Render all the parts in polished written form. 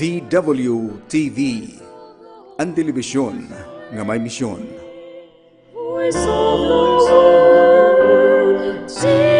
DWTV, ang telebisyon nga may misyon. Voice of the World, TV.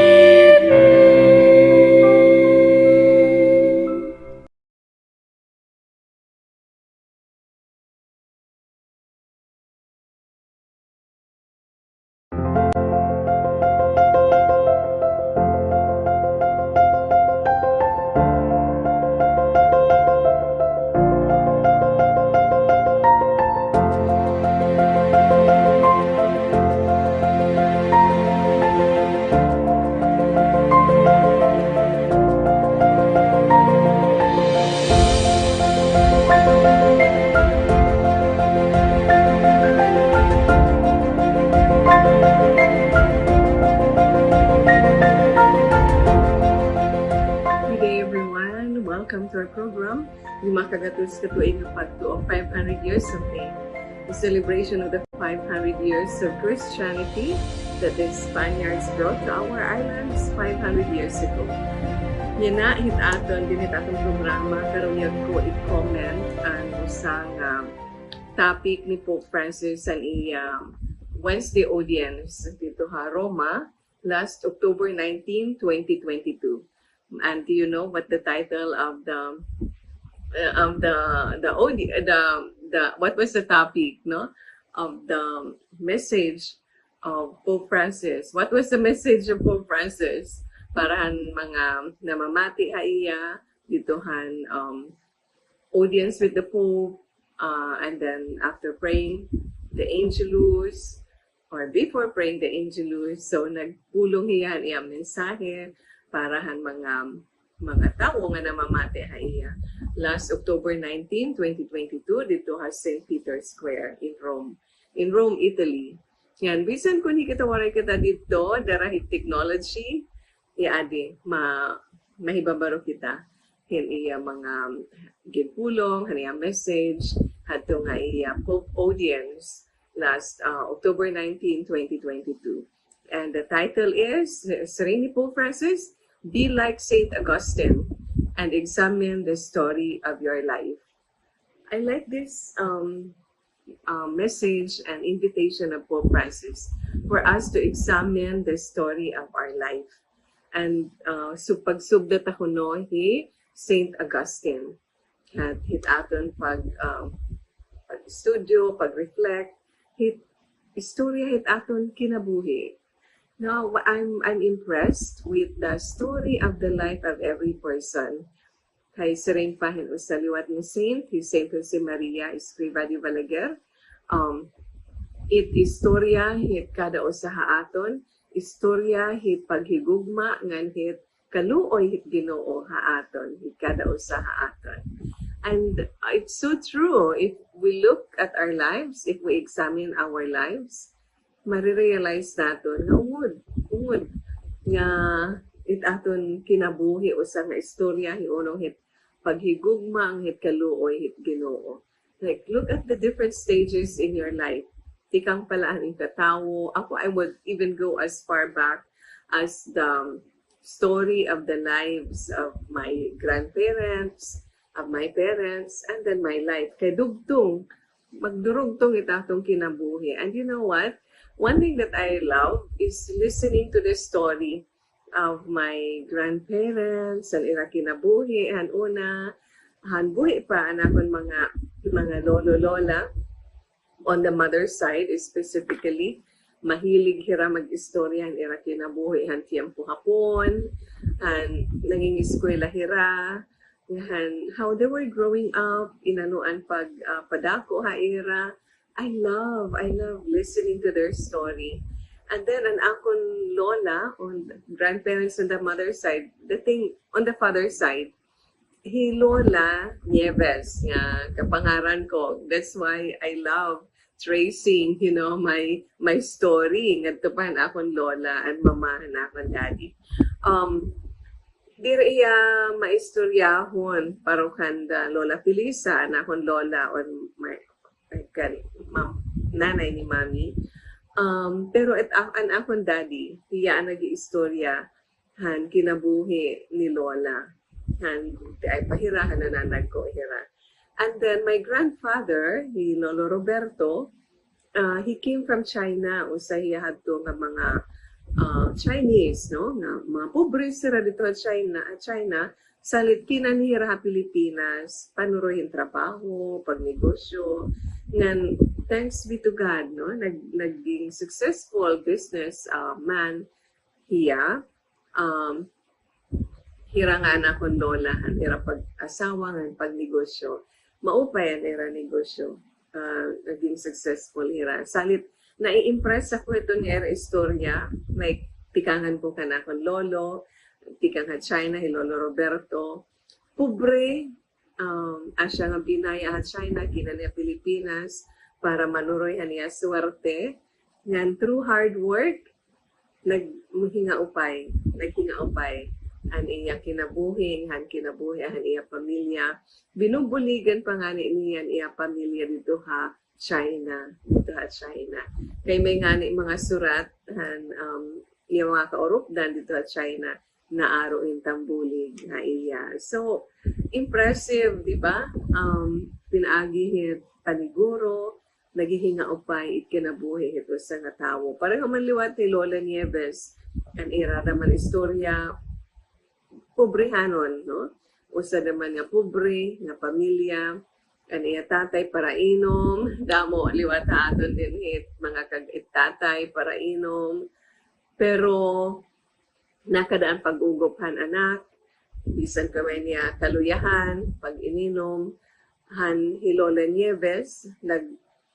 Welcome to our program, Lima gatos, katuig ng Pagtoo of 500 years of faith, the celebration of the 500 years of Christianity that the Spaniards brought to our islands 500 years ago. Yan na, hitaton, dinhitatong programa, karon yung ko i-comment ang usang topic ni Pope Francis sa Wednesday audience dito ha, Roma, last October 19, 2022. And do you know what the title of what was the topic, no, of the message of Pope Francis? What was the message of Pope Francis? Parahan mga namamati iya ditohan audience with the Pope, and then after praying the Angelus, or before praying the Angelus, so nagpulong iyan iyang mensahe parahan mga tao nga namamati iya last October 19, 2022 dito ha St. Peter's Square in Rome, Italy. Yan, bisan kung hikatawaray kita dito darahit technology iadi mahibabaro kita hin iya mga ginpulong han iya message hadto nga iya Pope audience last October 19, 2022. And the title is Serenity Pope Francis, Be Like Saint Augustine and Examine the Story of Your Life. I like this message and invitation of Pope Francis for us to examine the story of our life. And so pagsubdat ako no, Saint Augustine. At hit aton pag-studio, pag-reflect, istorya hit aton kinabuhi. Now, I'm impressed with the story of the life of every person. Kay Serene Pahin Usaliwat ni Saint, his Saint Jose Maria Escriva de Balaguer. It istorya hit kada usaha aton, istorya hit paghigugma ngan hit kaluoy hit Ginoo haaton, hit kada usaha aton. And it's so true. If we look at our lives, if we examine our lives, marirealize natin na ungod nga itaton kinabuhi usa nga istorya hiunong hit paghigugma ang hit kaluoy hit Ginoo. Like, look at the different stages in your life. Tikang palaan ang katawo. Ako, I would even go as far back as the story of the lives of my grandparents, of my parents, and then my life. Kay dugtong, magdurugtong itatong kinabuhi. And you know what? One thing that I love is listening to the story of my grandparents, ang ira kinabuhi, and una, buhi pa anakon mga lolo-lola on the mother's side specifically, mahilig hira mag-istorya ang ira kinabuhi, han tiyempo hapon, and naging eskwela hira, and how they were growing up, inanuan padako ha ira. I love listening to their story. And then an akon lola on grandparents on the mother's side, the thing on the father's side, he Lola Nieves nga kapangaran ko. That's why I love tracing, my story ngadto pa akon lola and mama na akon daddy. Diri iya maistoryahon parukan da Lola Felisa na akon lola on my nanay ni mami. Pero an akong daddy, tiya nag-iistorya han kinabuhi ni Lola. Han ay pahirahan na nanag ko hira. And then my grandfather, ni Lolo Roberto, he came from China. Usay hadto nga mga Chinese, no? Nga mga pobre sila dito China, salit kinanhira ha Pilipinas, panuroy yung trabaho, pagnegosyo. Ngan, thanks be to God, no? Naging successful business man hiya. Hira nga anak kong lola, hira pag-asawa nga pagnegosyo. Maupay ang hira negosyo. Naging successful hira. Salit, nai-impress ako ito ni era istorya. Like, tikangan ko ka na akong lolo, tikang ha China, hi Lolo Roberto. Pobre, asya nga binaya ha China, kinaniya Pilipinas, para manuroy niya swerte. Ngan, through hard work, naghinga upay. An iya kinabuhi, han iya pamilya. Binubuligan pa nga niyan iya pamilya dito ha China. Kay may nga ni mga surat, iya mga kaorupdan dito sa China, na araw in tambulig na iya. So, impressive, di ba? Pinaagihit paniguro, naghihinga upay, ikinabuhi ito sa nga tao. Parang manliwat ni Lola Nieves, ang irada man istorya, pobrehanon, no? Usa naman nga pobre, nga pamilya, kaniya tatay para inom, damo liwat aton din hit, mga tatay para inom, pero nakadaan pag-ugophan anak, bisan kamay niya kaluyahan, pag ininom, han Hilola Nieves,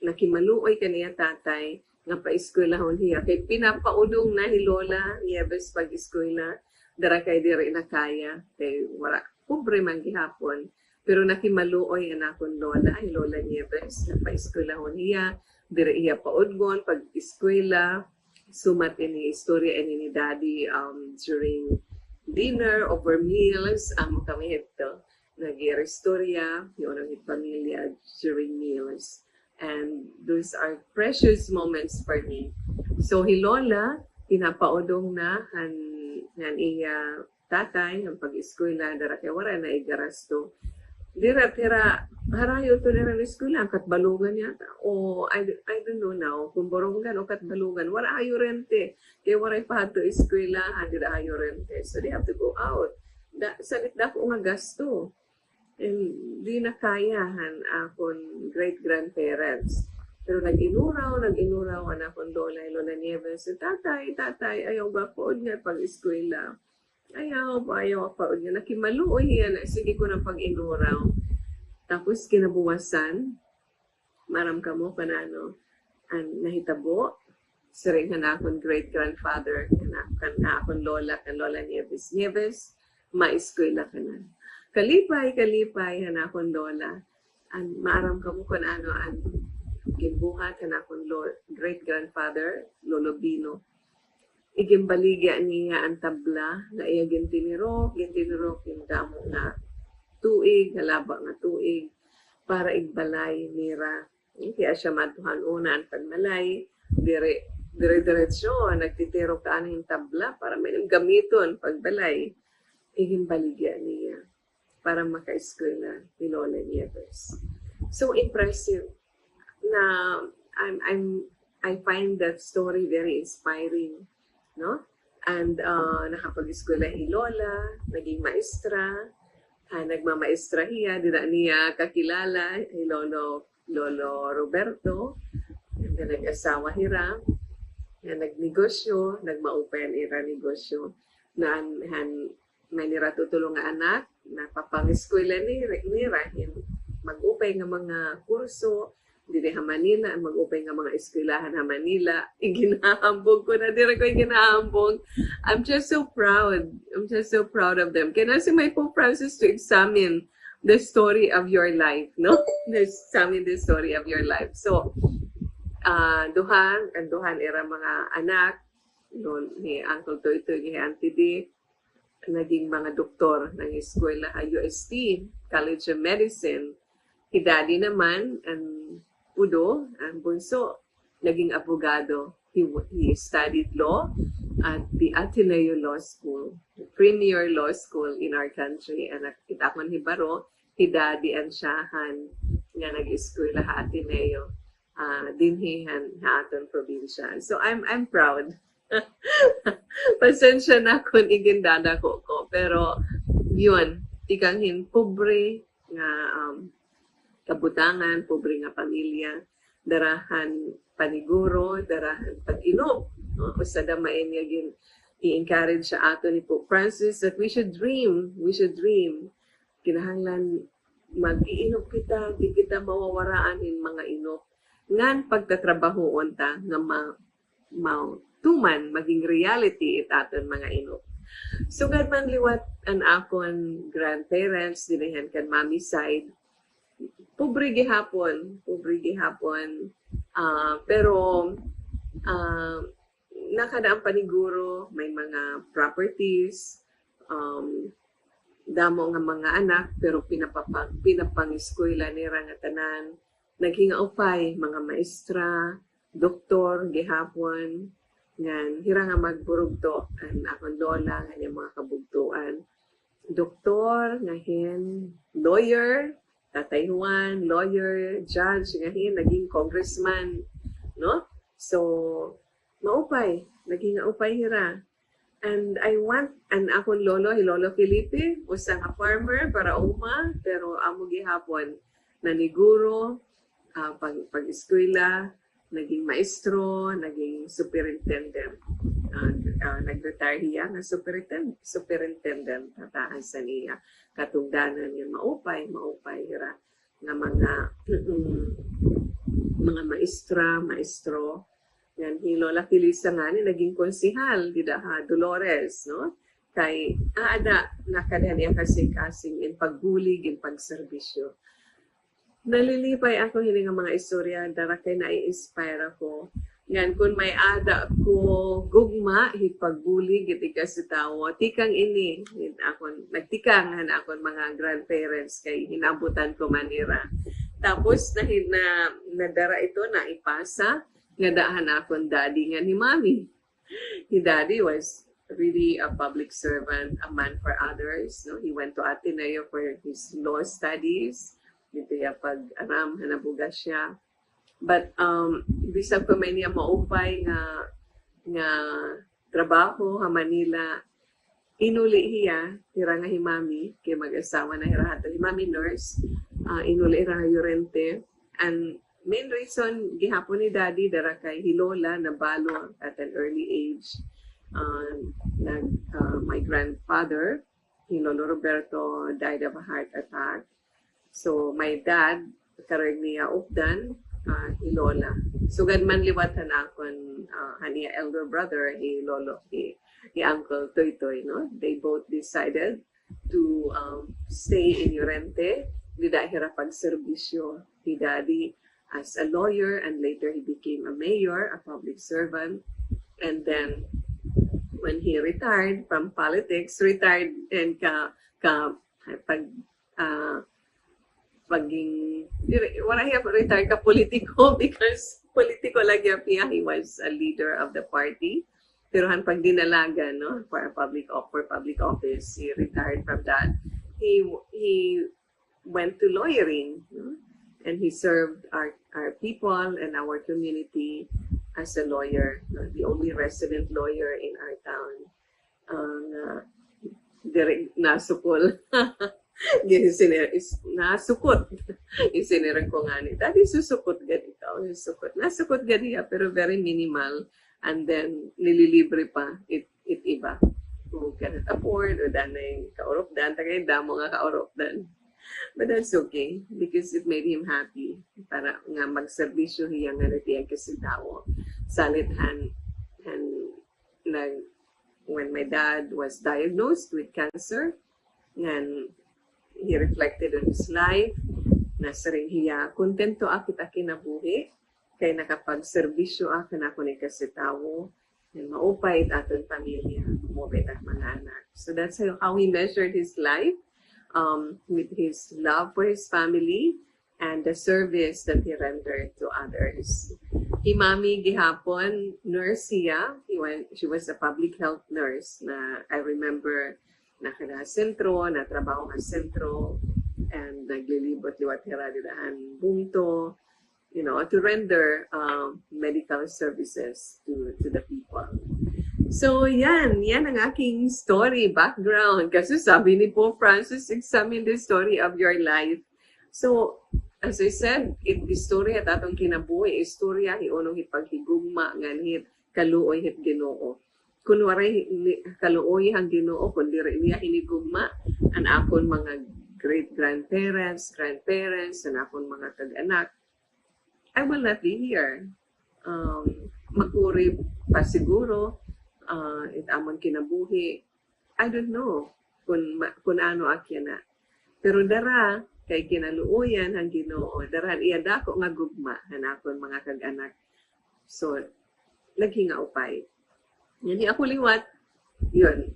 nakimaluoy kaniya tatay, nga pa-eskwelahon hiya, kay pinapaudong na Hilola Nieves pag-eskwela, dara kay diri na kaya, kay wala, pobre man gihapon, pero nakimaluoy anakon lola, ay Lola Nieves, pa-eskwelahon hiya, diri iya paudgon, pag-eskwela, sumat ini istorya ini ni daddy during dinner, over meals, kami ito, nag-istorya, yung ang pamilya during meals. And those are precious moments for me. So, Hilola, pinapaudong na han iya tatay, ang pag-eskwela, dara kay wala na igarasto. Dira, harayo to dira na eskwela, katbalugan yata. O, I don't know now, kung Borongan o katbalugan, wala ayo rente. Kaya wala pahato eskwela, dira ayo rente. So, they have to go out. Salit na ko nga gasto. And di na kayahan akong great-grandparents. Pero nag-inuraw anak kong Lola Nieves. Tatay, ayaw ba po niya pag-eskwela? Ayaw pa niya. Nakimaluoy yan. Sige ko ng pag-inuraw. Tapos kinabuwasan, maram ka mo kanano, ang nahitabo, siring na akong great-grandfather, na akong Lola Nieves. Nieves, ma-eskwela ka na. Kalipay, hanakon lola. Ang maaram ka mo kung ano, ang gibuhat hanakon great-grandfather, Lolo Bino. Igimbaligya niya ang tabla, na iya gintiniro yung damo na tuig, halaba nga tuig, para igbalay nira. Kaya siya matuhan una ang pagmalay, dire-diretsyo, nagtitiro ka yung tabla, para may gamiton pagbalay. Igimbaligya niya para maka-eskwela ni Lola Nieves. So impressive na I find that story very inspiring, no? And nakapag-eskwela ni Lola, naging maestra, nagmamaestra hiya, dira niya kakilala ni Lolo Roberto, and then nag-asawa hira, na nagnegosyo, nagmaupan ira negosyo, na may niratutulong nga anak, napapang-eskwela ni Rahim, mag-upay nga mga kurso, dili ha Manila, mag-upay nga mga eskwelahan ha Manila, iginahambog ko na, dira ko iginahambog. I'm just so proud of them. Kaya si may Pope Francis to examine the story of your life, no? Examine the story of your life. So, duhan era mga anak, ni Uncle Toy, ni Auntie D, naging mga doktor ng eskwela sa UST, College of Medicine. Si Daddy naman, ang Udo, ang bunso, naging abogado. He studied law at the Ateneo Law School, the premier law school in our country. And kita man hibaro, hidadi ang siyahan nga nag-eskwela ha Ateneo dinhihan ha aton probinsya. So I'm proud. Pasensya na kung igindada ko, pero yun, tikanghin pobre nga kabutangan, pobre nga pamilya, darahan paniguro, darahan pag-inom. No? Usada main nga i-encourage sa ato ni Pope Francis that we should dream. Kinahanglan mag-iinop kita, di kita mawawaraan in mga inop. Ngan pagtatrabahoon ta nga tuman maging reality it aton mga inop. So God man liwat an akon grandparents dinahan kan mommy side. Pobre gihapon. Pero nakadaang paniguro, may mga properties, damo nga mga anak, pero pinapang-eskwela nila nga tanan. Naghingaupay, mga maestra, doktor, gihapon, ngan hira nga magburugto ang akong lola nga mga kabugtuan. Doktor, ngahin, lawyer, Tatay Juan, lawyer, judge, ngahin, naging congressman, no? So, maupay, naging upay hira. And I want an akong lolo, Lolo Felipe, usa nga farmer para uma, pero amo gihapon naniguro, pag-eskwela, naging maestro, naging superintendent. Nag-retire hiya nga superintendent tataan sa niya katungdanan niya maupay hira nga mga maestro yan Lola Felisa nga ni naging konsihal dida ha Dolores, no, kay ada nakadani ang kasing-kasing in pagbulig in pagserbisyo. Nalilipay ako hini nga mga istorya dara kay na-inspire ako. Ngan kun may ada ko gugma hipagbulig iti kasitawo tikang ini akon nagtikang han akon mga grandparents kay hinabutan ko manira. Tapos nadara ito na ipasa nga daan akon daddy nga ni mommy. He daddy was really a public servant, a man for others. No, he went to Ateneo for his law studies. Dito ya pag-aram hanabuga siya. But bisag pa may niya maupay nga trabaho ha Manila, inuli hiya hira nga himami kay mag-asawa na hirahato himami nurse, inuli ra Llorente. And main reason gihapon ni daddy dara kay hilola na balo at an early age. My grandfather, Lolo Roberto, died of a heart attack. So my dad karag niya updan Lola. So man liwatan akon haniya elder brother, Lolo, Uncle Toy, no? They both decided to stay in Llorente. Dida hira pagserbisyo ni daddy as a lawyer, and later he became a mayor, a public servant. And then when he retired from politics, and wala hiya retire ka politiko because politiko lang niya he was a leader of the party. Pero han pag dinalaga, no, for public office, he retired from that. He went to lawyering, no? And he served our people and our community as a lawyer, no? The only resident lawyer in our town. Nasukol. Nasukot. Isinirang ko nga ni, Daddy, susukot gadi ka. Nasukot gadi ya, pero very minimal. And then, nililibre pa. It iba. Kung cannot afford, o danay kaorop-dan, tagay damo nga kaorop-dan. But that's okay, because it made him happy. Para nga magserbisyo hiya nga natiyang kasitawo. Salithan, when my dad was diagnosed with cancer, and he reflected on his life, nasa rin hiya, kontento akit kinabuhi, kay nakapagserbisyo akin ako ni kasitawo, and maupay aton pamilya, mubit ang mga anak. So that's how he measured his life, with his love for his family and the service that he rendered to others. Himami gihapon, nurse siya. She was a public health nurse na I remember na sentro, na trabaho sa sentro. and naglilibot-liwat hiradidahan bungto, to render medical services to the people. So yan ang aking story, background. Kasi sabi ni Pope Francis, examine the story of your life. So, as I said, istorya atong kinabuhi, istorya hiunong hipaghigugma nganhit kaluoy hit Ginoo. Kunwari kaluoy ang Ginoo kun diri niya hinigugma ang akon mga great grandparents, an akon mga kag-anak, I will not be here. Maguri pa siguro amon kinabuhi. I don't know kung ano akya na. Pero dara kay kinaluoyan ang Ginoo, daran iya dako nga gugma hanakon mga kag-anak. So lagi nga upay. Yan ako liwat. Yun.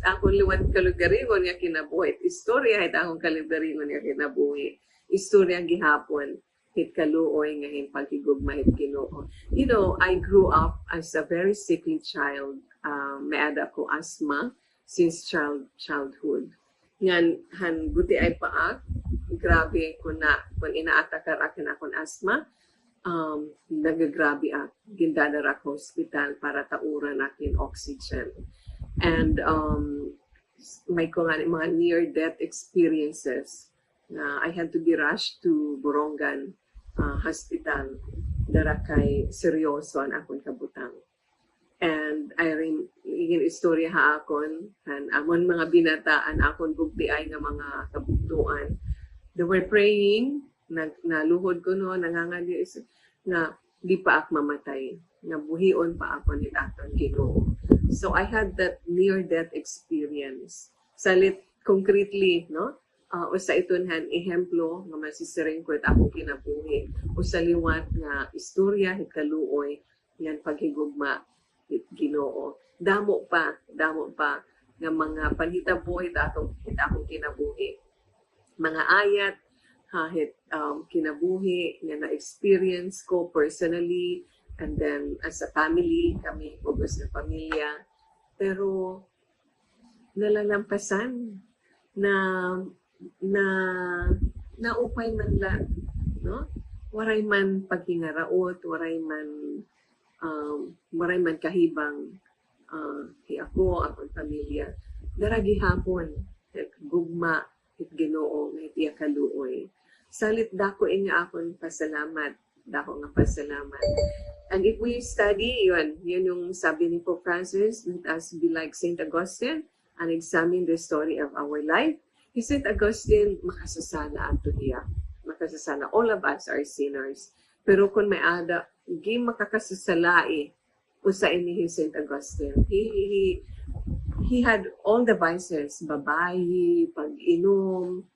Ako liwat kalugaringon nga kinabuhi. Istorya it akong kalugaringon nga kinabuhi. Istorya gihapon hit kaluoy nga hin pagkigugma hit Ginoo. I grew up as a very sickly child. Meada ko asthma since childhood. Yan han buti ay paak. Grabe kung inaatakar akin akong asthma. Nagagrabe ak. Gindadara ko hospital para tauran akin oxygen. And may mga near-death experiences na I had to be rushed to Borongan hospital. Dara kay seryoso ang akong kabutang. And igin istorya ha akon, and amon mga binataan akon bugti ay nga mga kabuktuan. They were praying, naluhod ko no, nangangali na di pa ako mamatay, na buhion pa ako ni aton Ginoo. So I had that near-death experience. Salit concretely, no? Usa itonhan ehemplo nga masisiring ko at akong kinabuhi. Usa liwat nga istorya hit kaluoy yan paghigugma hit Ginoo. Damo pa nga mga panhitabo hit akong kinabuhi. Mga ayat hit kinabuhi nga na-experience ko personally, and then as a family, kami ugos na pamilya. Pero nalalampasan na upay man lang, no? Waray man paghingaraot, waray man kahibang ako, akong pamilya. Daragi hapon, gugma, hit Ginoo, hit iya kaluoy. Salit dako nga akong pasalamat. And if we study, yun yung sabi ni Pope Francis, let us be like St. Augustine and examine the story of our life. St. Augustine, makasasala ato niya. Makasasala. All of us are sinners. Pero kung may ada, hindi makakasasalai usa ini St. Augustine. He had all the vices, babae, pag-inom,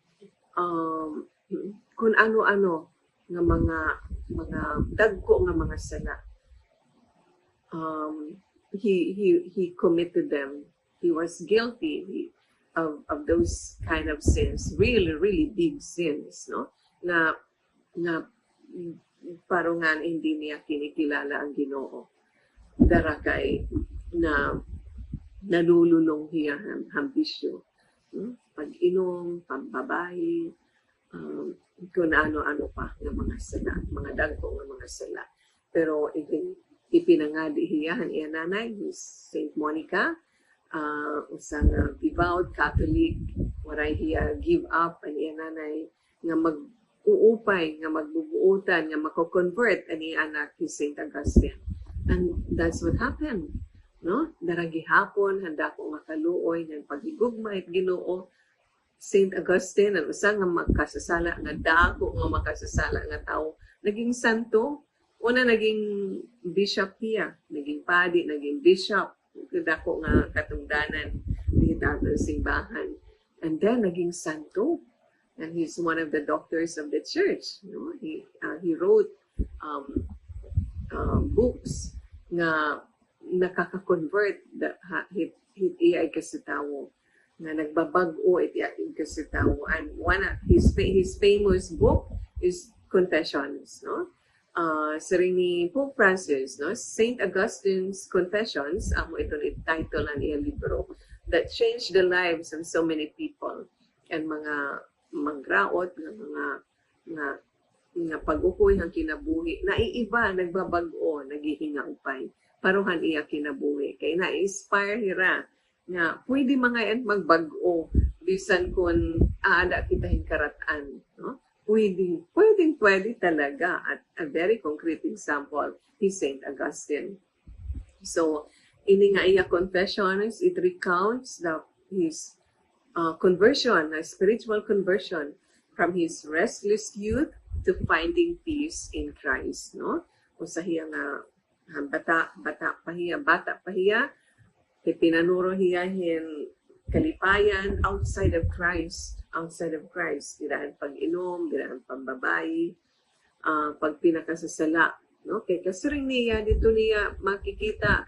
kung ano-ano nga mga dagko nga mga sala. He committed them. He was guilty of those kind of sins, really big sins, no? Na parungan hindi niya kinikilala ang Ginoo. Darakay na nalulunong hiya hambisyo. Pag-inom, pambabae, kung ano-ano pa ng mga sala, mga dagko ng mga sala. Pero ipinangadi hiyahan iya nanay, St. Monica, usang devout Catholic, waray hiya give up ang iya nanay, nga mag-uupay, nga magbubuutan, nga mako-convert ang iya anak ni St. Augustine. And that's what happened. No? Daragi hapon, handa ko nga kaluoy, ng paghigugma at Ginoo, St. Augustine, ang usa nga makasasala, nga dako nga makasasala nga tao, naging santo. Una, naging bishop niya, naging padi, naging bishop, dako nga katungdanan dito sa simbahan. And then, naging santo. And he's one of the doctors of the church. No? He wrote books nga nakaka-convert hit iya ay kasitawo na nagbabag-o iti ating kasitawo. And one of his famous book is Confessions, no? Siring ni Pope Francis, no? St. Augustine's Confessions, amo ito ni title ang iyang libro, that changed the lives of so many people. And mga magraot nga mga nga nga pag-ukoy ang kinabuhi naiiba nagbabag-o nagihinga upay paruhan iya kinabuhi kay na-inspire hira nga pwede mga yan magbag-o bisan kun aada kita hingkaratan no pwede talaga at a very concrete example is Saint Augustine. So ini nga iya confessions it recounts his conversion, a spiritual conversion from his restless youth to finding peace in Christ, no? Usahiya nga bata pa hiya, pinanuro hiya hin kalipayan outside of Christ. Diraan pag-inom, diraan pambabayi, pag pinakasasala, no? Kay kasuring niya, dito niya makikita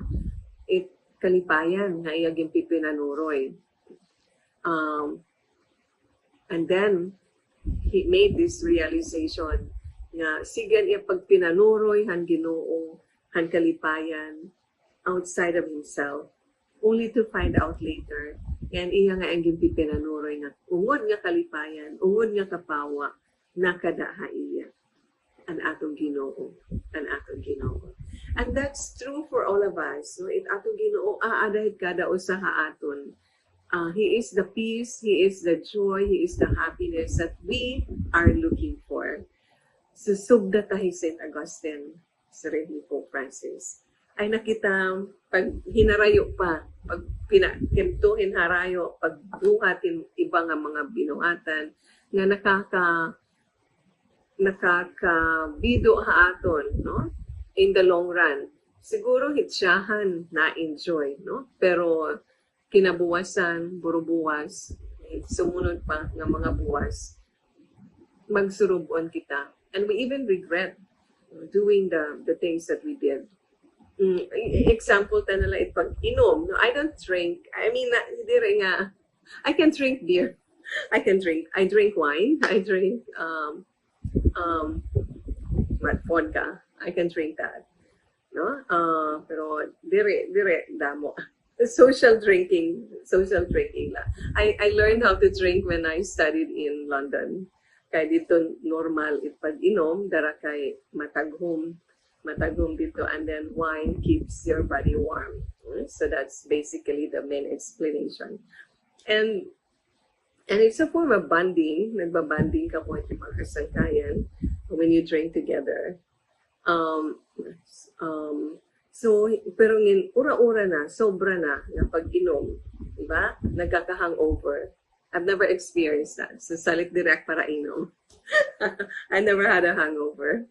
kalipayan nga iya pinanuro. And then, he made this realization nga sigan iya pag pinanuroy han Ginoo han kalipayan outside of himself only to find out later and iya nga ang pinanuroy nga ungod nga kalipayan ungod nga kapawa nakadaha iya ang atong Ginoo and that's true for all of us no it atong Ginoo aadahid kada usaha aton. He is the peace, He is the joy, He is the happiness that we are looking for. Susubda tayo St. Augustine, sa rin ni Pope Francis. Ay nakita, pag hinarayo pa, pag pinakimtuhin harayo, pag buhatin iba nga mga binuhatan, nga nakakabido haaton, no? In the long run. Siguro hitsyahan na-enjoy, no? Pero kinabuwasan, burubuwas, sumunod pa ng mga buwas, magsurubon kita. And we even regret doing the things that we did. Example ta nala pag-inom. No, I don't drink. I mean, hindi nga. I can drink beer. I drink wine. I drink vodka. I can drink that. No? Pero dire damo. Social drinking la. I learned how to drink when I studied in London. Kaya dito normal pag-inom, dara kay mataghom dito, and then wine keeps your body warm. So that's basically the main explanation. And it's a form of bonding. Nagbabanding ka po at mga kasangkayan when you drink together. So, pero ura-ura na, sobra na pag-inom, diba? Nagkaka-hangover. I've never experienced that. So, salit direct para inom. I never had a hangover.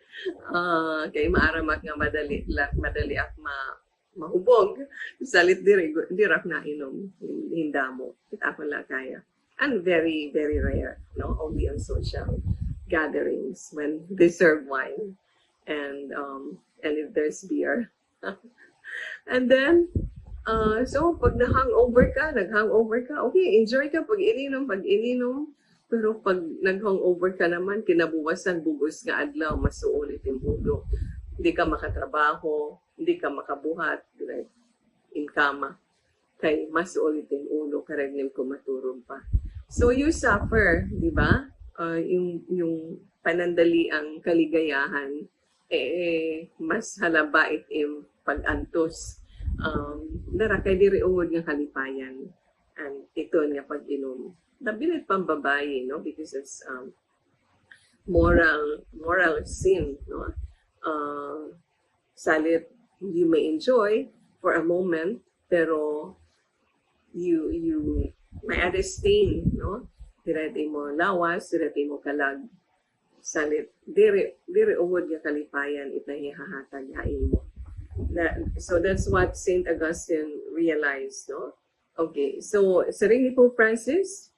Kaya maaramak nga madali at mahubog. Salit direct na inom. Hindamo. Kita ko lang kaya. And very, very rare. No? Only on social gatherings when they serve wine. And if there's beer. And then, so pag nag-hangover ka, okay, enjoy ka pag ininom. Pero pag nag-hangover ka naman, kinabuwasan, bugos nga adlaw, masuulit yung ulo. Hindi ka makatrabaho, hindi ka makabuhat, right? In kama. Kay masuulit yung ulo, karagnim ko maturog pa. So you suffer, di ba? Yung panandali ang kaligayahan, mas halaba itim pag-antos. Narakay diri ungod nga kalipayan. And ito nga pag-inom. Nabilit pang babae, no? Because it's moral sin, no? Salit, you may enjoy for a moment, pero you may add a stain, no? Direte mo lawas, direte mo kalag. Salit, dire ungod nga kalipayan itahihahatag hain mo. So that's what Saint Augustine realized, no? Okay, so sa ring ni Pope Francis,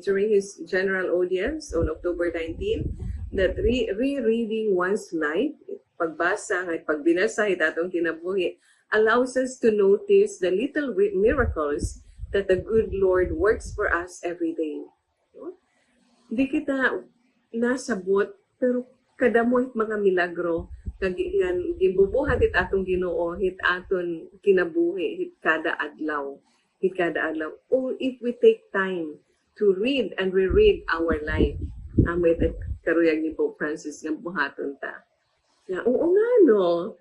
during his general audience on October 19, that rereading one's life, pagbasa at pagbinasa atong kinabuhi, allows us to notice the little miracles that the good Lord works for us every day. No? Di kita nasabot, pero kadamo mga milagro gibubuhat it atong Ginoo hit aton kinabuhi hit kada adlaw. Or if we take time to read and reread our life. May karuyag ni Pope Francis ng buhaton ta. Na, oo nga, no?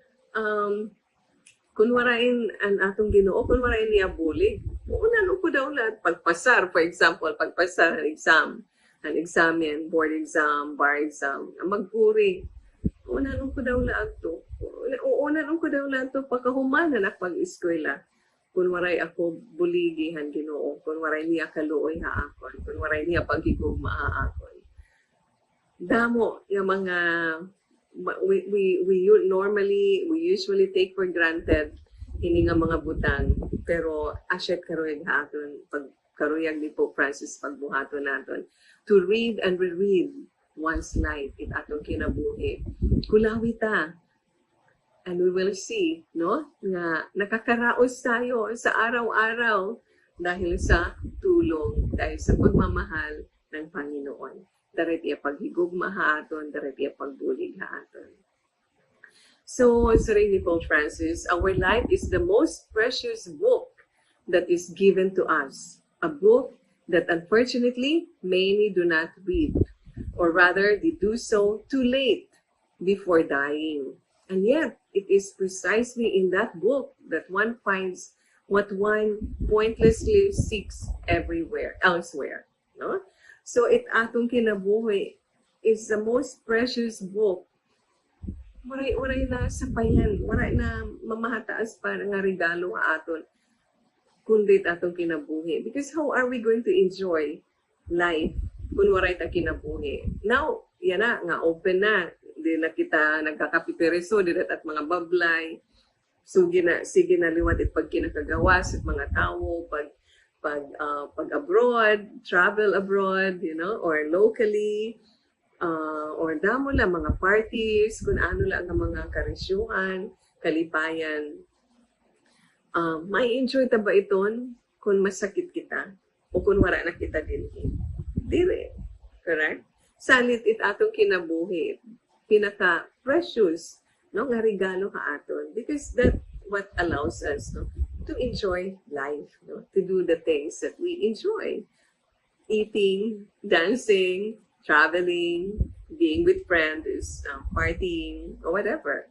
Kung warain ang atong Ginoo, kung warain niya bulig, uunan ko daw lahat. Pagpasar, for example, pagpasar ang exam, board exam, bar exam, magpuri. Uunan ko daw lahat to. Uunan ko daw lahat to pagkahumanan at pag-eskwela. Kung waray ako buligihan Ginoo, kung waray niya kaluoy haakon, kung waray niya paghigugma haakon. Damo yung mga we usually take for granted ini nga mga butang, pero asyet karuyag haton pag karuyag ni Pope Francis pagbuhaton naton to read and reread one's life it atong kinabuhi. Kulawi ta, and we will see, no, nga nakakaraos tayo sa araw-araw dahil sa tulong, dahil sa pagmamahal ng Panginoon. Darat iya paghigugma haaton, darat iya pagbulig haaton. So, sa rin ni Pope Francis, our life is the most precious book that is given to us. A book that unfortunately many do not read, or rather they do so too late before dying. And yet, it is precisely in that book that one finds what one pointlessly seeks elsewhere. No? So, atong kinabuhi is the most precious book. Waray na sapayan, waray na mamahataas pa nga regalo nga aton, kundi atong kinabuhi. Because how are we going to enjoy life kung waray ta kinabuhi? Now, yan na, nga open na. Di na kita nagkakapiperiso, di at mga bablay. So, sige na liwat at pag kinakagawas at mga tao, pag abroad, travel abroad, or locally, or damo lang mga parties, kung ano lang ang mga karisyuhan, kalipayan. May enjoy ta ba iton kung masakit kita o kung wala na kita din? Dire, correct? Salit atong kinabuhi, pinaka-precious, no, nga regalo ka aton, because that what allows us, no, to enjoy life, no? To do the things that we enjoy. Eating, dancing, traveling, being with friends, partying, or whatever.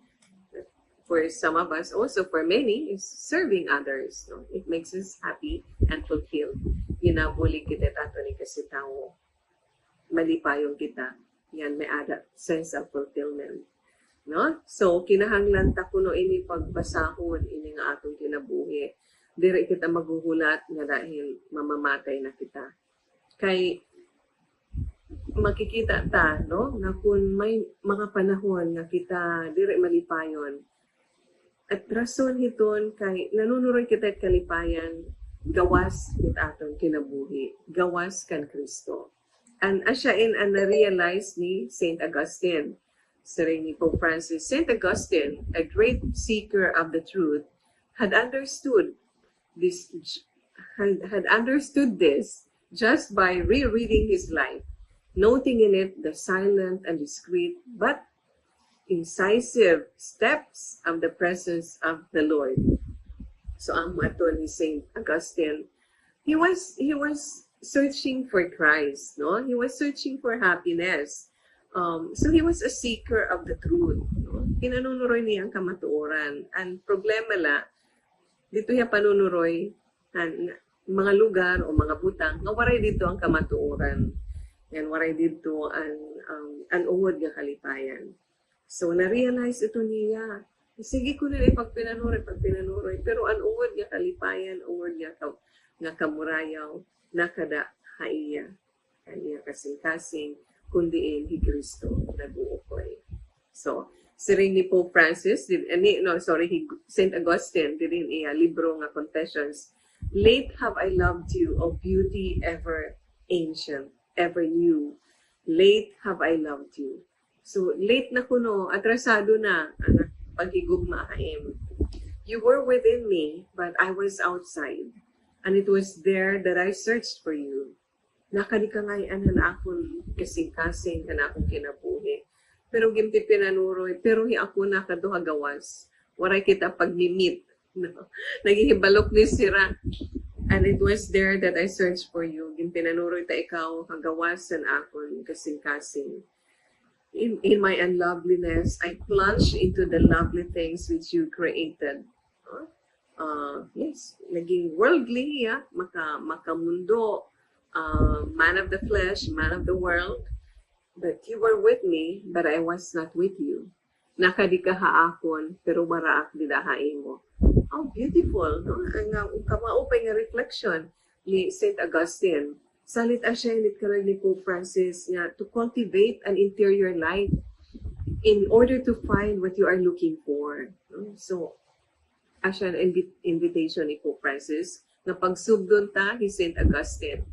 For some of us, also for many, is serving others. No? It makes us happy and fulfilled. Ginabuli kita tato ni kasi tao. Malipayong kita. Yan, may ada sense of fulfillment. No? So, kinahanglan ta kuno ini pagbasahon ini nga atong kinabuhi. Dire kita maghuhulat nga dahil mamamatay na kita. Kay makikita ta, no, na kung may mga panahon nga kita dire malipayon. At rason hiton kay nanunuroy kita at kalipayan, gawas it atong kinabuhi, gawas kan Kristo. And asyain ang na-realize ni St. Augustine, sa ring ni Pope Francis. St. Augustine, a great seeker of the truth, had understood this just by rereading his life, noting in it the silent and discreet but incisive steps of the presence of the Lord. So ang mato ni St. Augustine, he was searching for Christ, no? He was searching for happiness. So he was a seeker of the truth. No? Pinanunuroy niya ang kamatuoran. Ang problema la, dito niya panunuroy ang mga lugar o mga butang, nga waray dito ang kamatuoran. Yan, waray dito ang ungod nga kalipayan. So, na-realize ito niya. Sige ko nila pagpinanuroy. Pero ang ungod nga kalipayan, ungod nga kamurayaw, nakada haiya. Kanya kasing-kasing, kundiin hi Kristo nag-uukoy. So, si ring ni Pope Francis, St. Augustine, din libro nga Confessions. Late have I loved you, O beauty ever ancient, ever new. Late have I loved you. So, late na kuno, atrasado na, ang paghigugma haim. You were within me, but I was outside. And it was there that I searched for you. Nakadikangay anan akong kasing-kasing na akong kinabuhi. Pero gimti pinanuroy, pero ako nakaduha gawas. Waray kita pag-meet. No? Naghihibalok ni sira. And it was there that I searched for you. Impinanuroy ta ikaw kagawasan akon kasing-kasing. In my unloveliness, I plunge into the lovely things which you created. Yes, naging worldly, makamundo, man of the flesh, man of the world. But you were with me, but I was not with you. Nakadikaha akon, pero maraak didahain mo. Oh, beautiful, no? Ang kamaupay nga reflection ni St. Augustine. Salit asya init karon ni Pope Francis nga to cultivate an interior life in order to find what you are looking for. So, asya ang invitation ni Pope Francis na pagsubdon ta ni St. Augustine.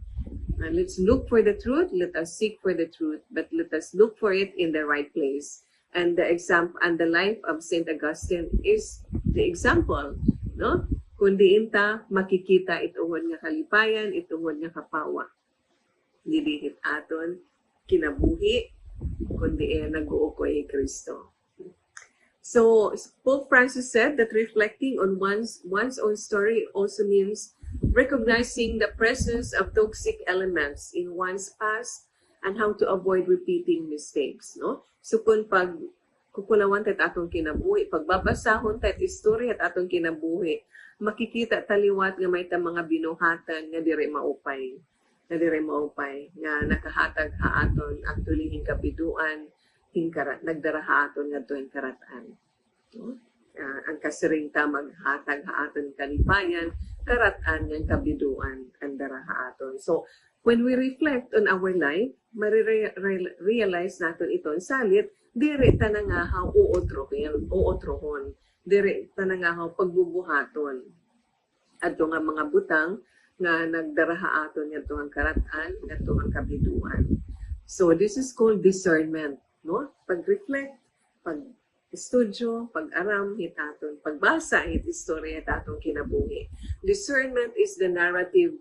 Let's look for the truth, let us seek for the truth, but let us look for it in the right place. And the example and the life of St. Augustine is the example, no? Kundi inta makikita ituhod nga kalipayan, ituhod nga kapawa. Didihit aton kinabuhi kundi nag-uukoy Kristo. So Pope Francis said that reflecting on one's own story also means recognizing the presence of toxic elements in one's past and how to avoid repeating mistakes, no? So kung pag kukulawan tat atong kinabuhi, pagbabasahon tat istorya at atong kinabuhi, makikita taliwat nga may ta mga binuhatan nga dire maupay nga nakahatag haaton actually hingkabiduan nagdara haaton ngadto karatan, no? Ang kasiring ta maghatag haaton kalipayan karatan ng kabiduan ang dara haaton. So when we reflect on our life, realize natin iton salit dire tanangahaw uotrohon dire tanangahaw pagbubuhaton adto nga mga butang nga nagdaraha aton ngadto ang karatan ngadto ang kabiduan. So this is called discernment, no? Pag-reflect, pag-estudyo, pag-aram hit aton, pagbasa hit istorya hit atong kinabuhi. Discernment is the narrative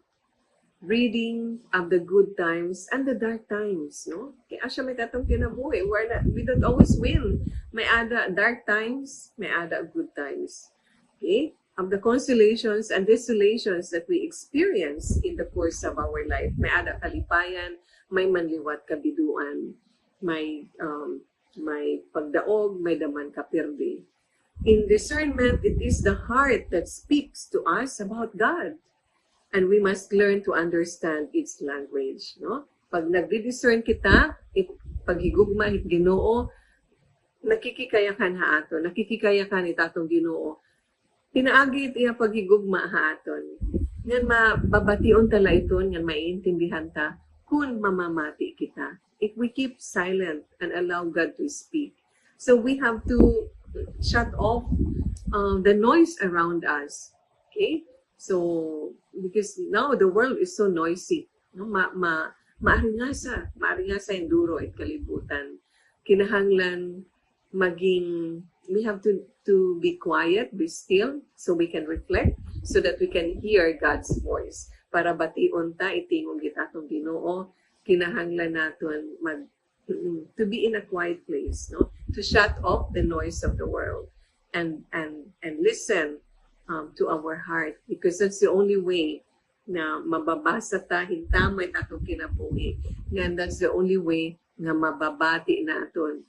reading of the good times and the dark times, no? Kaya asya may tatong kinabuhi. We don't always win. May ada dark times, may ada good times. Okay? Of the consolations and desolations that we experience in the course of our life. May ada kalipayan, may manliwat kabiduan, may pagdaog, may daman kapirdi. In discernment, it is the heart that speaks to us about God. And we must learn to understand its language, no? Pag nagdi-discern kita, paghigugma hit Ginoo, nakikikayakan haaton, nakikikayakan itatong Ginoo. Pinaagi iya paghigugma haaton. Ngan mababation tala iton, ngan maiintindihan ta kung mamamati kita. If we keep silent and allow God to speak. So we have to shut off the noise around us. Okay? So, because now the world is so noisy. No? Maaringasa yung duro at kalibutan. Kinahanglan we have to be quiet, be still, so we can reflect, so that we can hear God's voice. Para bation ta, itingong gitatong Ginoo, kinahanglan naton to be in a quiet place, no? To shut off the noise of the world and listen to our heart, because that's the only way na mababasa ta hintamay tatong kinabuhi. And that's the only way nga mababati naton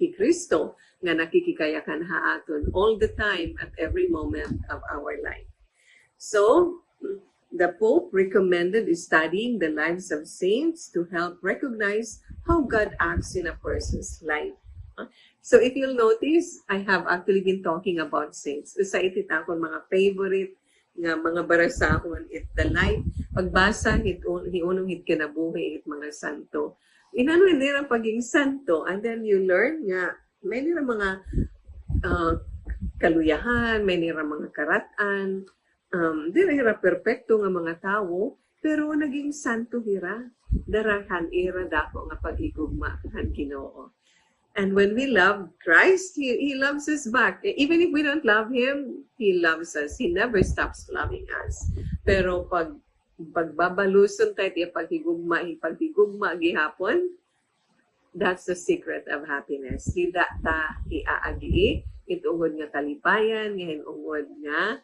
ni Kristo nga nakikikayakan haaton all the time at every moment of our life. So, the Pope recommended studying the lives of saints to help recognize how God acts in a person's life. So if you'll notice, I have actually been talking about saints. Usa iti akong mga favorite nga mga barasahon it the life. Pagbasa hiunong hit kinabuhi it mga santo. Inano nila paging santo, and then you learn nga may nila mga kaluyahan, may nila mga karatan, dili hira perpekto nga mga tawo, pero naging santo hira. Darahan ira dako nga paghigugma han Ginoo. And when we love Christ, He loves us back. Even if we don't love Him, He loves us. He never stops loving us. Pero pagbabaluson tayo tiya paghigugma gihapon, that's the secret of happiness. Hida ta iaagi, itungod nga talipayan, nga hinungod nga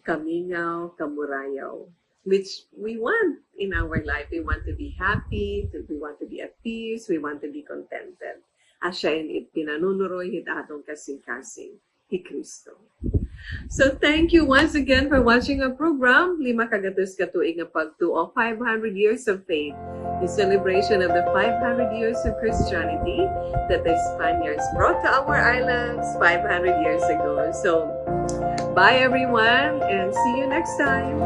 kamingaw, kamurayaw. which we want in our life. We want to be happy, we want to be at peace, we want to be contented. Asya in pinanunuroy hit atong kasing-kasing, hi Kristo. So thank you once again for watching our program, Lima Kagatos Katuig nga Pagtoo of 500 Years of Faith, the celebration of the 500 years of Christianity that the Spaniards brought to our islands 500 years ago. So bye everyone, and see you next time.